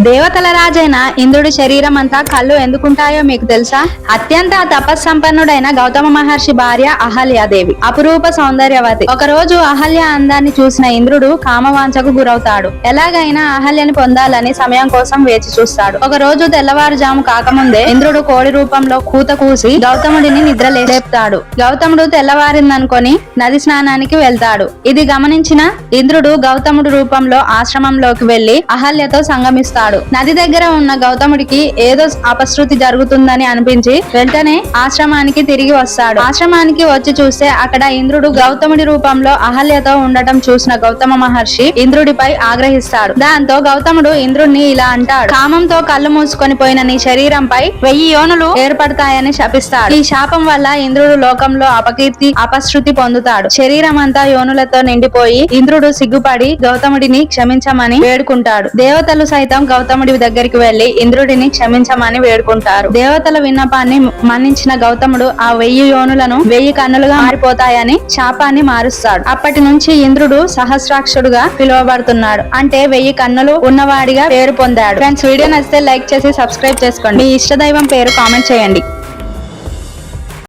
దేవతల రాజైన ఇంద్రుడి శరీరం అంతా కళ్ళు ఎందుకుంటాయో మీకు తెలుసా? అత్యంత తపస్సంపన్నుడైన గౌతమ మహర్షి భార్య అహల్యాదేవి అపురూప సౌందర్యవతి. ఒక రోజు అహల్య అందాన్ని చూసిన ఇంద్రుడు కామవాంఛకు గురవుతాడు. ఎలాగైనా అహల్యని పొందాలని సమయం కోసం వేచి చూస్తాడు. ఒక రోజు తెల్లవారుజాము కాకముందే ఇంద్రుడు కోడి రూపంలో కూత కూసి గౌతముడిని నిద్రలేపుతాడు. గౌతముడు తెల్లవారిందనుకొని నది స్నానానికి వెళ్తాడు. ఇది గమనించిన ఇంద్రుడు గౌతముడు రూపంలో ఆశ్రమంలోకి వెళ్లి అహల్యతో సంగమిస్తాడు. నది దగ్గర ఉన్న గౌతముడికి ఏదో అపశృతి జరుగుతుందని అనిపించి వెంటనే ఆశ్రమానికి తిరిగి వస్తాడు. ఆశ్రమానికి వచ్చి చూస్తే అక్కడ ఇంద్రుడు గౌతముడి రూపంలో అహల్యతో ఉండటం చూసిన గౌతమ మహర్షి ఇంద్రుడిపై ఆగ్రహిస్తాడు. దాంతో గౌతముడు ఇంద్రుడిని ఇలా అంటాడు: కామంతో కళ్ళు మూసుకొని పోయిన నీ శరీరంపై 1000 యోనులు ఏర్పడతాయని శపిస్తాడు. ఈ శాపం వల్ల ఇంద్రుడు లోకంలో అపకీర్తి అపశృతి పొందుతాడు. శరీరం అంతా యోనులతో నిండిపోయి ఇంద్రుడు సిగ్గుపడి గౌతముడిని క్షమించమని వేడుకుంటాడు. దేవతలు సైతం గౌతముడి దగ్గరికి వెళ్లి ఇంద్రుడిని క్షమించమని వేడుకుంటారు. దేవతల విన్నపాన్ని మన్నించిన గౌతముడు ఆ 1000 యోనులను 1000 కన్నులుగా మారిపోతాయని శాపాన్ని మారుస్తాడు. అప్పటి నుంచి ఇంద్రుడు సహస్రాక్షుడుగా పిలువబడుతున్నాడు. అంటే 1000 కన్నులు ఉన్నవాడిగా పేరు పొందాడు. ఫ్రెండ్స్, వీడియో నచ్చితే లైక్ చేసి సబ్స్క్రైబ్ చేసుకోండి. మీ ఇష్టదైవం పేరు కామెంట్ చేయండి.